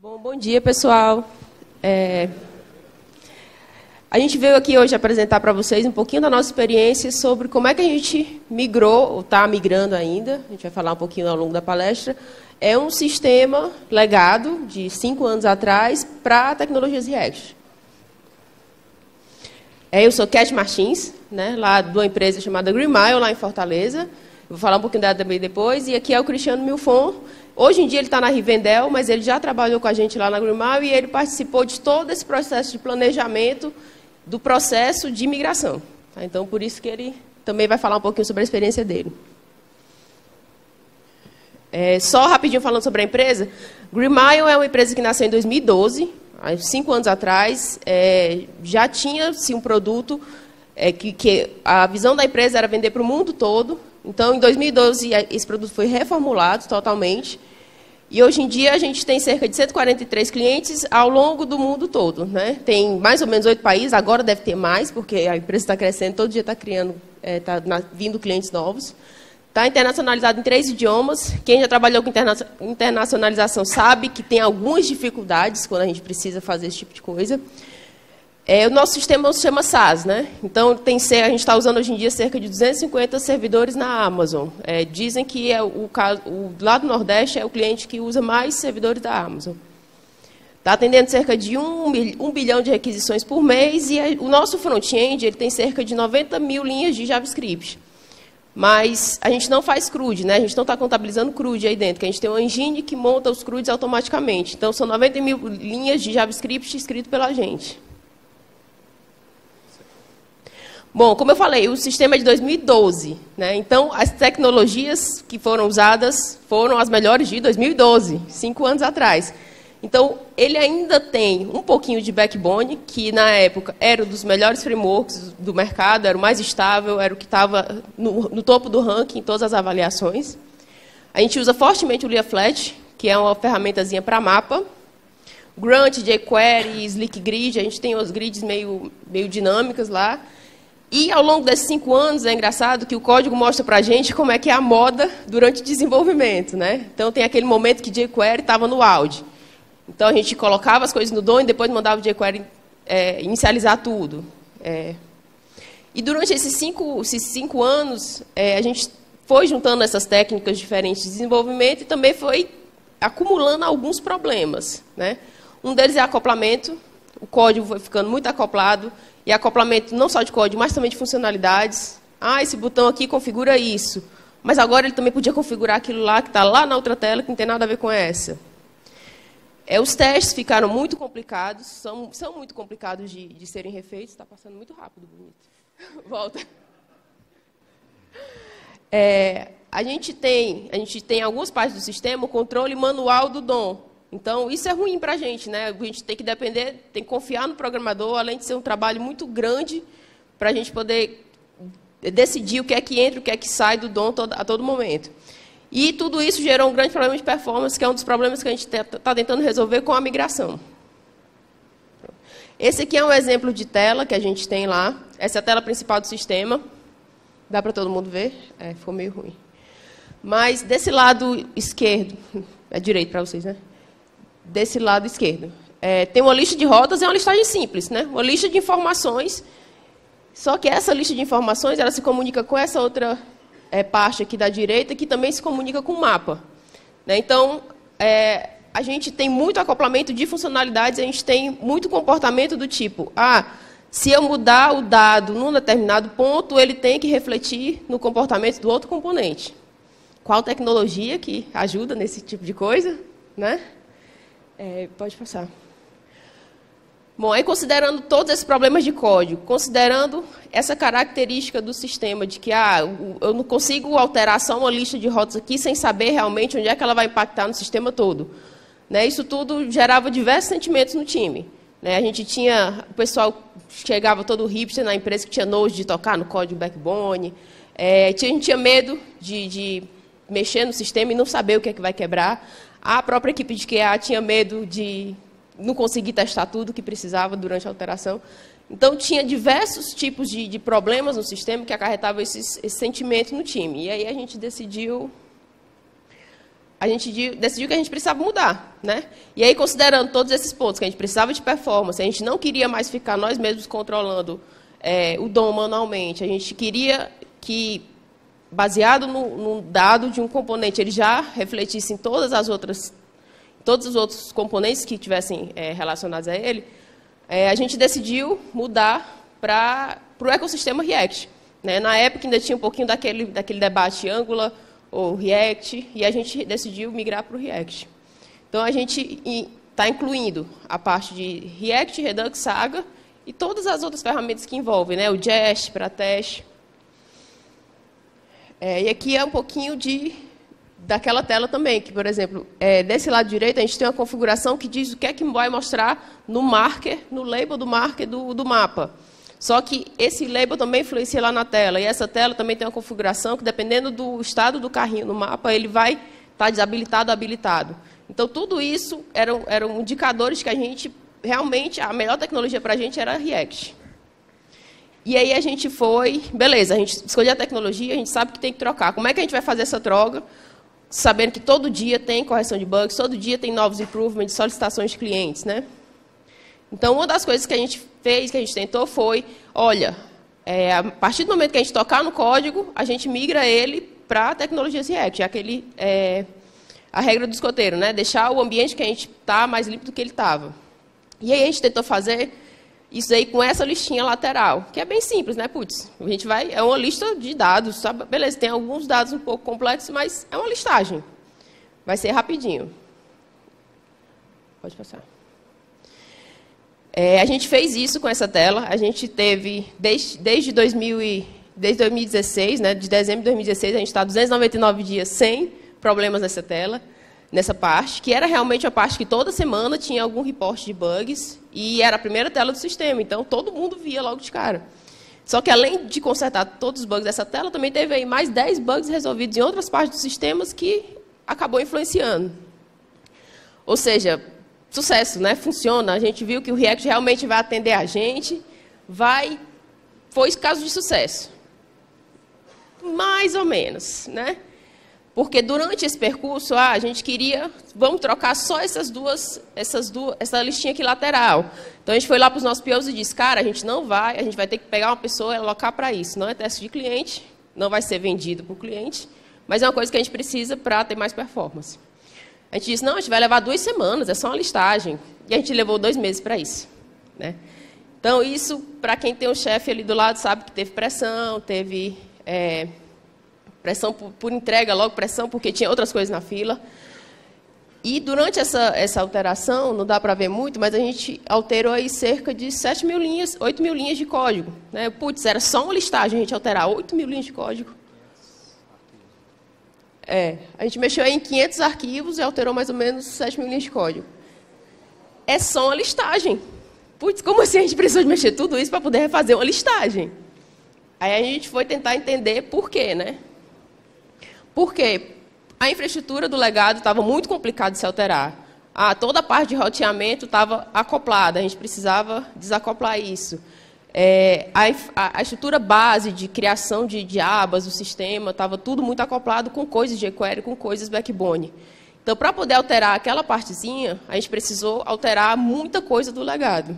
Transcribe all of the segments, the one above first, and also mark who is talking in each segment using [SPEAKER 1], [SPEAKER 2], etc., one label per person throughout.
[SPEAKER 1] Bom dia, pessoal. A gente veio aqui hoje apresentar para vocês um pouquinho da nossa experiência sobre como é que a gente migrou, ou está migrando ainda, a gente vai falar um pouquinho ao longo da palestra, é um sistema legado de 5 anos atrás para tecnologias React. Eu sou Cat Martins, né, lá de uma empresa chamada Green Mile, lá em Fortaleza. Vou falar um pouquinho dela também depois. E aqui é o Cristiano Milfon. Hoje em dia ele está na Rivendell, mas ele já trabalhou com a gente lá na Green Mile e ele participou de todo esse processo de planejamento do processo de migração. Tá? Então, por isso que ele também vai falar um pouquinho sobre a experiência dele. Só rapidinho falando sobre a empresa. Green Mile é uma empresa que nasceu em 2012, há 5 anos atrás. Já tinha-se um produto que a visão da empresa era vender para o mundo todo. Então, em 2012, esse produto foi reformulado totalmente. E, hoje em dia, a gente tem cerca de 143 clientes ao longo do mundo todo. Né? Tem mais ou menos 8 países, agora deve ter mais, porque a empresa está crescendo, todo dia está criando, vindo clientes novos. Está internacionalizado em 3 idiomas. Quem já trabalhou com internacionalização sabe que tem algumas dificuldades quando a gente precisa fazer esse tipo de coisa. O nosso sistema se chama SaaS, né? Então, a gente está usando hoje em dia cerca de 250 servidores na Amazon. Dizem que o lá do Nordeste é o cliente que usa mais servidores da Amazon. Está atendendo cerca de 1 bilhão de requisições por mês e o nosso front-end ele tem cerca de 90 mil linhas de JavaScript. Mas a gente não faz CRUD, né? A gente não está contabilizando CRUD aí dentro, que a gente tem uma engine que monta os CRUDs automaticamente. Então, são 90 mil linhas de JavaScript escrito pela gente. Bom, como eu falei, o sistema é de 2012. Né? Então, as tecnologias que foram usadas foram as melhores de 2012, 5 anos atrás. Então, ele ainda tem um pouquinho de backbone, que na época era um dos melhores frameworks do mercado, era o mais estável, era o que estava no topo do ranking em todas as avaliações. A gente usa fortemente o Leaflet, que é uma ferramentazinha para mapa. Grunt, jQuery, Slick Grid, a gente tem os grids meio dinâmicas lá. E, ao longo desses 5 anos, é engraçado que o código mostra para a gente como é que é a moda durante o desenvolvimento. Né? Então, tem aquele momento que jQuery estava no auge. Então, a gente colocava as coisas no DOM e depois mandava o jQuery inicializar tudo. E, durante esses 5 anos, a gente foi juntando essas técnicas diferentes de desenvolvimento e também foi acumulando alguns problemas. Né? Um deles é acoplamento. O código foi ficando muito acoplado. E acoplamento não só de código, mas também de funcionalidades. Esse botão aqui configura isso. Mas agora ele também podia configurar aquilo lá que está lá na outra tela, que não tem nada a ver com essa. Os testes ficaram muito complicados, são muito complicados de serem refeitos. Está passando muito rápido, bonito. Volta. A gente tem algumas partes do sistema, o controle manual do DOM. Então, isso é ruim para a gente, né? A gente tem que depender, tem que confiar no programador, além de ser um trabalho muito grande para a gente poder decidir o que é que entra e o que é que sai do DOM a todo momento. E tudo isso gerou um grande problema de performance, que é um dos problemas que a gente está tentando resolver com a migração. Esse aqui é um exemplo de tela que a gente tem lá. Essa é a tela principal do sistema. Dá para todo mundo ver? Ficou meio ruim. Mas, desse lado esquerdo... É direito para vocês, né? Desse lado esquerdo. Tem uma lista de rotas, é uma listagem simples, né? Uma lista de informações, só que essa lista de informações ela se comunica com essa outra parte aqui da direita, que também se comunica com o mapa. Né? Então, a gente tem muito acoplamento de funcionalidades, a gente tem muito comportamento do tipo, se eu mudar o dado num determinado ponto, ele tem que refletir no comportamento do outro componente. Qual tecnologia que ajuda nesse tipo de coisa? Né? Pode passar. Bom, aí considerando todos esses problemas de código, considerando essa característica do sistema de que eu não consigo alterar só uma lista de rotas aqui sem saber realmente onde é que ela vai impactar no sistema todo. Né? Isso tudo gerava diversos sentimentos no time. Né? O pessoal chegava todo hipster na empresa que tinha nojo de tocar no código backbone. A gente tinha medo de mexer no sistema e não saber o que é que vai quebrar. A própria equipe de QA tinha medo de não conseguir testar tudo que precisava durante a alteração. Então, tinha diversos tipos de problemas no sistema que acarretavam esse sentimento no time. E aí a gente decidiu a gente decidiu que a gente precisava mudar, né? E aí, considerando todos esses pontos, que a gente precisava de performance, a gente não queria mais ficar nós mesmos controlando o DOM manualmente, a gente queria que, baseado no dado de um componente, ele já refletisse em todos os outros componentes que tivessem relacionados a ele, a gente decidiu mudar para o ecossistema React, né? Na época ainda tinha um pouquinho daquele debate Angular ou React, e a gente decidiu migrar para o React. Então, a gente está incluindo a parte de React, Redux, Saga e todas as outras ferramentas que envolvem, né? O Jest para teste. E aqui é um pouquinho daquela tela também, que, por exemplo, desse lado direito, a gente tem uma configuração que diz o que é que vai mostrar no marker, no label do marker do mapa. Só que esse label também influencia lá na tela, e essa tela também tem uma configuração que, dependendo do estado do carrinho no mapa, ele vai estar desabilitado ou habilitado. Então, tudo isso eram indicadores que a gente, realmente, a melhor tecnologia para a gente era a React. E aí a gente beleza, a gente escolheu a tecnologia, a gente sabe que tem que trocar. Como é que a gente vai fazer essa troca? Sabendo que todo dia tem correção de bugs, todo dia tem novos improvements, solicitações de clientes, né? Então, uma das coisas que a gente fez, que a gente tentou, foi, olha, a partir do momento que a gente tocar no código, a gente migra ele para tecnologias React, a regra do escoteiro, né? Deixar o ambiente que a gente está mais limpo do que ele estava. E aí a gente tentou fazer isso aí com essa listinha lateral, que é bem simples, né? Putz, a gente é uma lista de dados, sabe? Beleza, tem alguns dados um pouco complexos, mas é uma listagem. Vai ser rapidinho. Pode passar. A gente fez isso com essa tela. A gente teve, desde 2016, né, de dezembro de 2016, a gente está 299 dias sem problemas nessa tela, nessa parte, que era realmente a parte que toda semana tinha algum reporte de bugs, e era a primeira tela do sistema, então todo mundo via logo de cara. Só que, além de consertar todos os bugs dessa tela, também teve aí mais 10 bugs resolvidos em outras partes dos sistemas que acabou influenciando. Ou seja, sucesso, né? Funciona. A gente viu que o React realmente vai atender a gente. Foi caso de sucesso. Mais ou menos, né? Porque durante esse percurso, a gente queria, vamos trocar só essa listinha aqui lateral. Então, a gente foi lá para os nossos POs e disse, cara, a gente vai ter que pegar uma pessoa e alocar para isso. Não é teste de cliente, não vai ser vendido para o cliente, mas é uma coisa que a gente precisa para ter mais performance. A gente disse, não, a gente vai levar 2 semanas, é só uma listagem. E a gente levou 2 meses para isso, né? Então, isso, para quem tem um chefe ali do lado, sabe que teve pressão, teve pressão por entrega, logo pressão, porque tinha outras coisas na fila. E, durante essa alteração, não dá para ver muito, mas a gente alterou aí cerca de 8 mil linhas de código, né? Putz, era só uma listagem, a gente alterar 8 mil linhas de código. A gente mexeu aí em 500 arquivos e alterou mais ou menos 7 mil linhas de código. É só uma listagem. Putz, como assim a gente precisou de mexer tudo isso para poder refazer uma listagem? Aí a gente foi tentar entender por quê, né? Porque a infraestrutura do legado estava muito complicada de se alterar. Toda a parte de roteamento estava acoplada, a gente precisava desacoplar isso. A estrutura base de criação de abas do sistema estava tudo muito acoplado com coisas de jQuery, com coisas backbone. Então, para poder alterar aquela partezinha, a gente precisou alterar muita coisa do legado,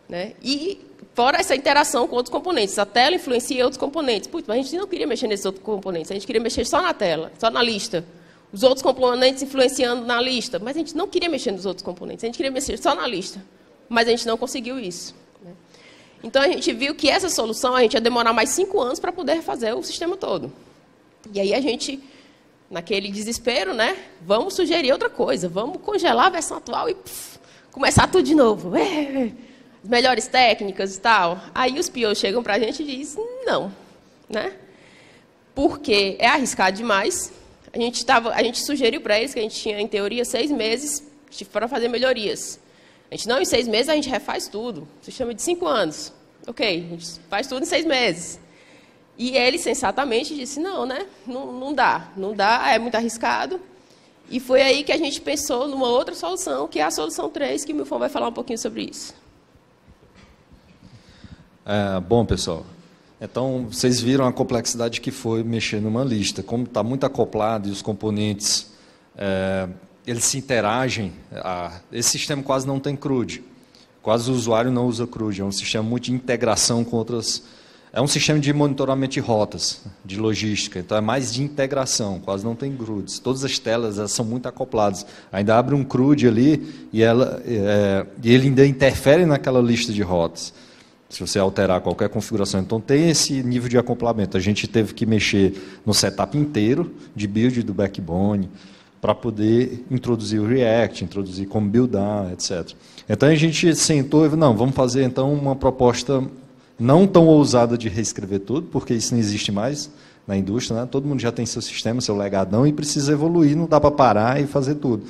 [SPEAKER 1] né? E fora essa interação com outros componentes. A tela influencia outros componentes. Putz, mas a gente não queria mexer nesses outros componentes, a gente queria mexer só na tela, só na lista. Os outros componentes influenciando na lista, mas a gente não queria mexer nos outros componentes, a gente queria mexer só na lista. Mas a gente não conseguiu isso. Então, a gente viu que essa solução, a gente ia demorar mais 5 anos para poder fazer o sistema todo. E aí, a gente, naquele desespero, né, vamos sugerir outra coisa, vamos congelar a versão atual e começar tudo de novo. Melhores técnicas e tal. Aí, os POs chegam para a gente e dizem, não, né? Porque é arriscado demais. A gente sugeriu para eles que a gente tinha, em teoria, 6 meses para fazer melhorias. A gente, não, em 6 meses a gente refaz tudo. Se chama de 5 anos. Ok, a gente faz tudo em 6 meses. E ele, sensatamente, disse, não, né? Não dá, é muito arriscado. E foi aí que a gente pensou numa outra solução, que é a solução 3, que o Milfon vai falar um pouquinho sobre isso.
[SPEAKER 2] Bom, pessoal, então vocês viram a complexidade que foi mexer numa lista. Como está muito acoplado e os componentes eles se interagem. Esse sistema quase não tem CRUD. Quase o usuário não usa CRUD. É um sistema muito de integração com outras... É um sistema de monitoramento de rotas, de logística. Então, é mais de integração. Quase não tem CRUDs. Todas as telas elas são muito acopladas. Ainda abre um CRUD ali e ele ainda interfere naquela lista de rotas, se você alterar qualquer configuração. Então, tem esse nível de acoplamento. A gente teve que mexer no setup inteiro de build do backbone para poder introduzir o React, introduzir como buildar, etc. Então, a gente sentou e não, vamos fazer então uma proposta não tão ousada de reescrever tudo, porque isso não existe mais na indústria, né? Todo mundo já tem seu sistema, seu legadão, e precisa evoluir, não dá para parar e fazer tudo.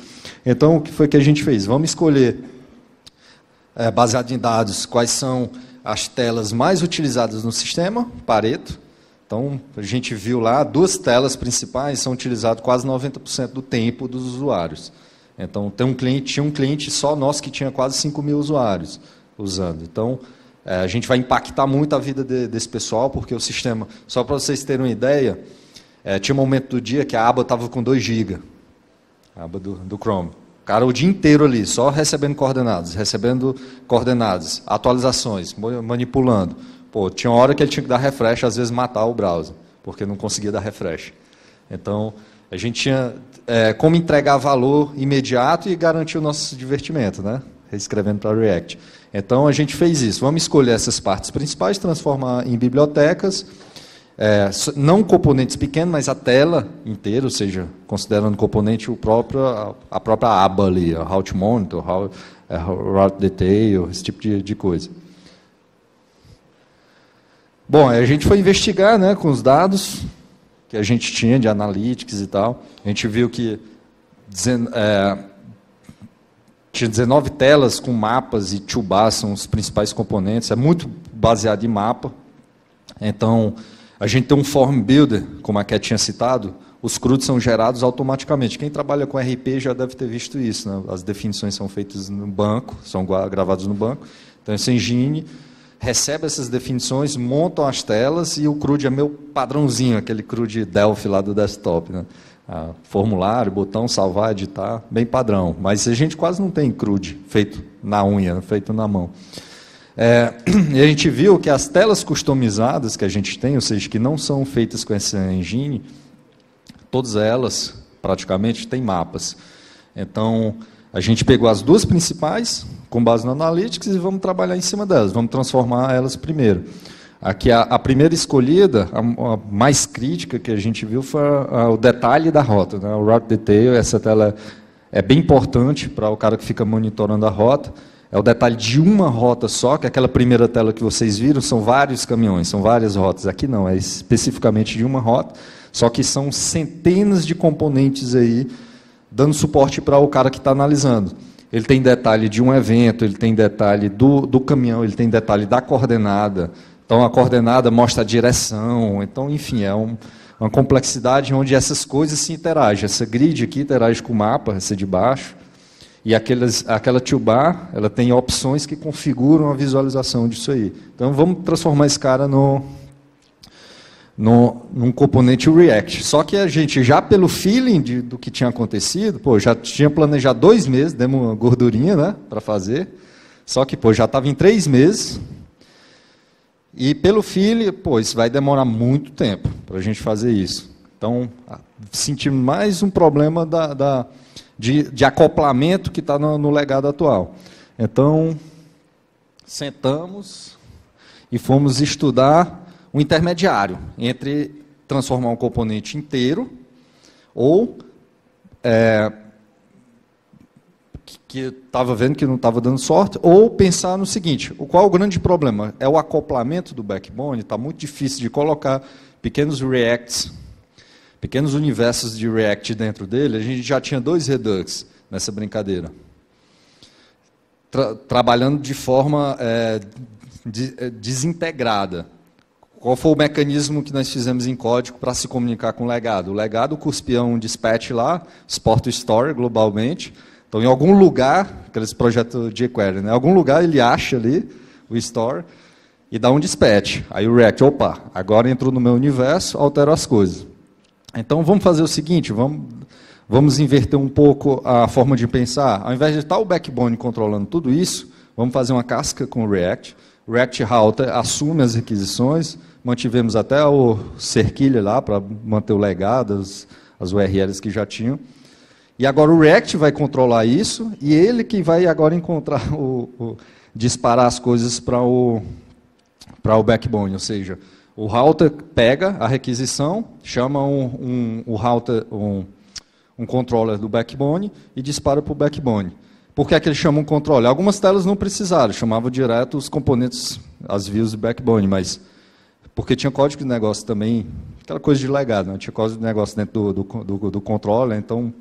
[SPEAKER 2] Então, o que foi que a gente fez? Vamos escolher, baseado em dados, quais são as telas mais utilizadas no sistema, Pareto. Então, a gente viu lá, 2 telas principais são utilizadas quase 90% do tempo dos usuários. Então, tinha um cliente só nosso que tinha quase 5.000 usuários usando. Então, a gente vai impactar muito a vida desse pessoal, porque o sistema, só para vocês terem uma ideia, tinha um momento do dia que a aba estava com 2 GB, a aba do Chrome. O cara o dia inteiro ali, só recebendo coordenadas, atualizações, manipulando. Pô, tinha uma hora que ele tinha que dar refresh, às vezes matar o browser, porque não conseguia dar refresh. Então, a gente tinha como entregar valor imediato e garantir o nosso divertimento, né? Reescrevendo para React. Então, a gente fez isso. Vamos escolher essas partes principais, transformar em bibliotecas, não componentes pequenos, mas a tela inteira, ou seja, considerando componente a própria aba ali, a Route Monitor, Route Detail, esse tipo de coisa. Bom, a gente foi investigar, né, com os dados que a gente tinha de analytics e tal. A gente viu que tinha 19 telas com mapas e toolbars, são os principais componentes. É muito baseado em mapa. Então, a gente tem um Form Builder, como a Cat tinha citado, os CRUDs são gerados automaticamente. Quem trabalha com RP já deve ter visto isso, né? As definições são feitas no banco, são gravadas no banco. Então, esse engine recebe essas definições, montam as telas e o CRUD é meu padrãozinho, aquele CRUD Delphi lá do desktop, né? Formulário, botão, salvar, editar, bem padrão. Mas a gente quase não tem CRUD feito na unha, feito na mão. E a gente viu que as telas customizadas que a gente tem, ou seja, que não são feitas com essa engine, todas elas, praticamente, têm mapas. Então, a gente pegou as 2 principais, com base no Analytics, e vamos trabalhar em cima delas, vamos transformar elas primeiro. Aqui, a primeira escolhida, a mais crítica que a gente viu, foi o detalhe da rota, né? O Route Detail. Essa tela é bem importante para o cara que fica monitorando a rota. É o detalhe de uma rota só, que aquela primeira tela que vocês viram, são vários caminhões, são várias rotas. Aqui não, é especificamente de uma rota, só que são centenas de componentes aí, dando suporte para o cara que está analisando. Ele tem detalhe de um evento, ele tem detalhe do caminhão, ele tem detalhe da coordenada. Então, a coordenada mostra a direção. Então, enfim, é uma complexidade onde essas coisas se interagem. Essa grid aqui interage com o mapa, essa de baixo. E aquela toolbar, ela tem opções que configuram a visualização disso aí. Então, vamos transformar esse cara num componente React. Só que a gente, já pelo feeling do que tinha acontecido, já tinha planejado 2 meses, demos uma gordurinha, né, para fazer. Só que já estava em 3 meses. E pelo feeling, isso vai demorar muito tempo para a gente fazer isso. Então, sentimos mais um problema de acoplamento que está no legado atual. Então, sentamos e fomos estudar um intermediário entre transformar um componente inteiro ou que estava vendo que não estava dando sorte, ou pensar no seguinte: qual é o grande problema? É o acoplamento do backbone, está muito difícil de colocar pequenos Reacts, pequenos universos de React dentro dele. A gente já tinha 2 Redux nessa brincadeira, trabalhando de forma desintegrada. Qual foi o mecanismo que nós fizemos em código para se comunicar com o legado? O legado cuspia um dispatch lá, exporta o store globalmente. Então, em algum lugar, aqueles projetos de jQuery, né? Em algum lugar ele acha ali o store e dá um dispatch. Aí o React, opa, agora entrou no meu universo, altera as coisas. Então, vamos fazer o seguinte, vamos vamos inverter um pouco a forma de pensar. Ao invés de estar o backbone controlando tudo isso, vamos fazer uma casca com o React. O React Router assume as requisições, mantivemos até o cerquilha lá para manter o legado, as URLs que já tinham. E agora o React vai controlar isso, e ele que vai agora encontrar, disparar as coisas para o backbone, ou seja, o router pega a requisição, chama o router, um controller do backbone e dispara para o backbone. Por que é que ele chama um controller? Algumas telas não precisaram, chamava direto os componentes, as views do backbone, mas porque tinha código de negócio também, aquela coisa de legado, né? Tinha código de negócio dentro do controller, então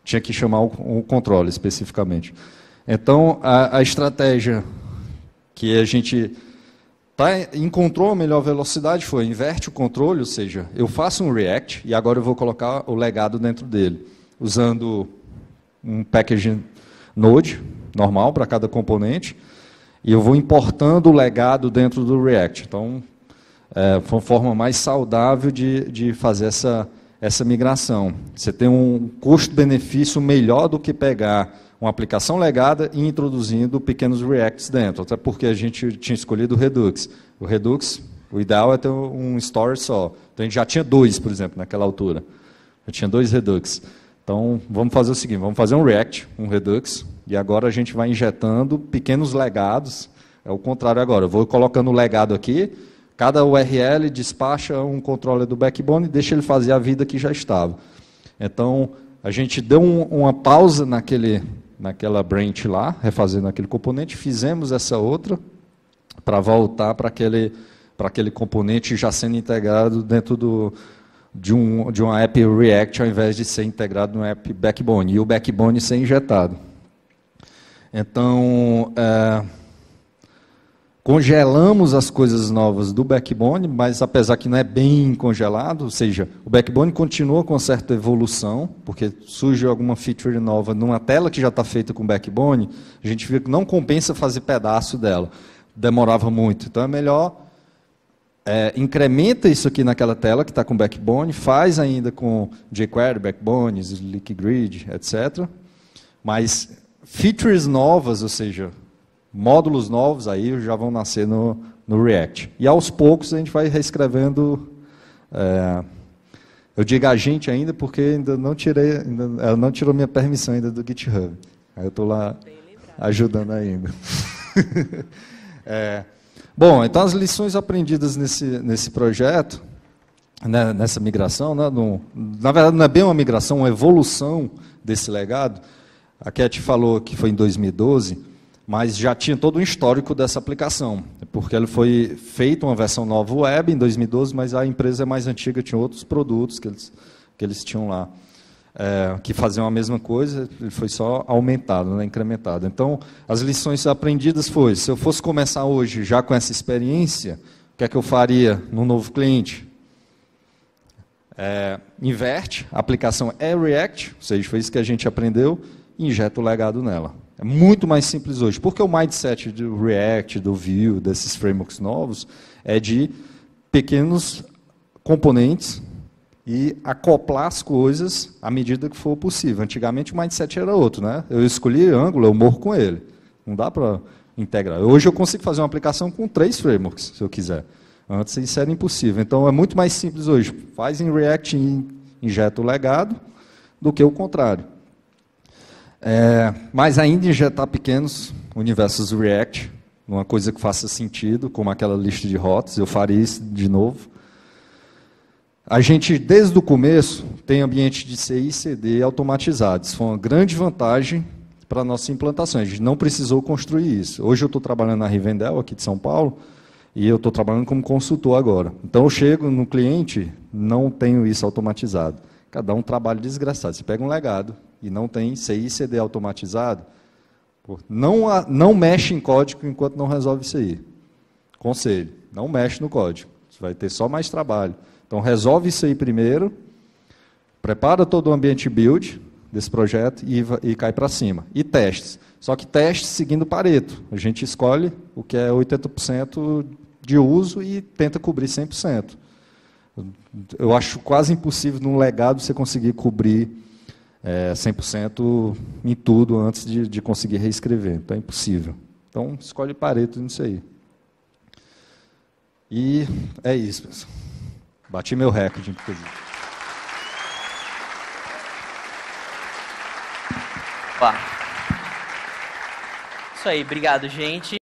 [SPEAKER 2] tinha que chamar o controle especificamente. Então, a estratégia que a gente encontrou a melhor velocidade foi inverte o controle, ou seja, eu faço um React e agora eu vou colocar o legado dentro dele, usando um package Node normal para cada componente, e eu vou importando o legado dentro do React. Então, foi uma forma mais saudável de fazer essa migração. Você tem um custo-benefício melhor do que pegar uma aplicação legada e introduzindo pequenos Reacts dentro, até porque a gente tinha escolhido o Redux. O Redux, o ideal é ter um storage só. Então, a gente já tinha 2, por exemplo, naquela altura. Já tinha 2 Redux. Então, vamos fazer o seguinte, vamos fazer um React, um Redux, e agora a gente vai injetando pequenos legados. É o contrário agora, eu vou colocando o legado aqui, cada URL despacha um controller do backbone e deixa ele fazer a vida que já estava. Então, a gente deu uma pausa naquela branch lá, refazendo aquele componente, fizemos essa outra para voltar para aquele componente já sendo integrado dentro de uma app React, ao invés de ser integrado no app Backbone, e o Backbone ser injetado. Então, congelamos as coisas novas do Backbone, mas apesar que não é bem congelado, ou seja, o Backbone continua com certa evolução, porque surge alguma feature nova numa tela que já está feita com Backbone, a gente vê que não compensa fazer pedaço dela, demorava muito. Então é melhor, incrementa isso aqui naquela tela que está com Backbone, faz ainda com jQuery, Backbone, Slick Grid, etc. Mas features novas, ou seja, módulos novos aí já vão nascer no React. E aos poucos a gente vai reescrevendo. Eu digo a gente ainda porque ainda não tirei, ela não tirou minha permissão ainda do GitHub. Aí eu estou lá ajudando ainda. Bom, então as lições aprendidas nesse projeto, né, nessa migração, né, na verdade não é bem uma migração, uma evolução desse legado. A Cat falou que foi em 2012, mas já tinha todo um histórico dessa aplicação, porque ela foi feita uma versão nova web em 2012, mas a empresa é mais antiga, tinha outros produtos que eles tinham lá, que faziam a mesma coisa, ele foi só aumentado, né, incrementado. Então, as lições aprendidas foi, se eu fosse começar hoje já com essa experiência, o que é que eu faria no novo cliente? Inverte, a aplicação é React, ou seja, foi isso que a gente aprendeu, e injeta o legado nela. É muito mais simples hoje, porque o mindset do React, do Vue, desses frameworks novos, é de pequenos componentes e acoplar as coisas à medida que for possível. Antigamente o mindset era outro, né? Eu escolhi Angular, eu morro com ele. Não dá para integrar. Hoje eu consigo fazer uma aplicação com 3 frameworks, se eu quiser. Antes isso era impossível. Então é muito mais simples hoje. Faz em React e injeta o legado, do que o contrário. Mas ainda injetar pequenos universos React, uma coisa que faça sentido, como aquela lista de rotas, eu faria isso de novo. A gente, desde o começo, tem ambiente de CI e CD automatizados. Foi uma grande vantagem para a nossa implantação. A gente não precisou construir isso. Hoje eu estou trabalhando na Rivendell, aqui de São Paulo, e eu estou trabalhando como consultor agora. Então eu chego no cliente, não tenho isso automatizado. Cada um trabalho desgraçado. Você pega um legado e não tem CI e CD automatizado, não mexe em código enquanto não resolve isso aí. Conselho, não mexe no código. Você vai ter só mais trabalho. Então, resolve isso aí primeiro, prepara todo o ambiente build desse projeto e cai para cima. E testes. Só que testes seguindo Pareto. A gente escolhe o que é 80% de uso e tenta cobrir 100%. Eu acho quase impossível, num legado, você conseguir cobrir 100% em tudo antes de conseguir reescrever. Então é impossível. Então escolhe Pareto nisso aí. E é isso, pessoal. Bati meu recorde, inclusive.
[SPEAKER 3] Isso aí, obrigado, gente.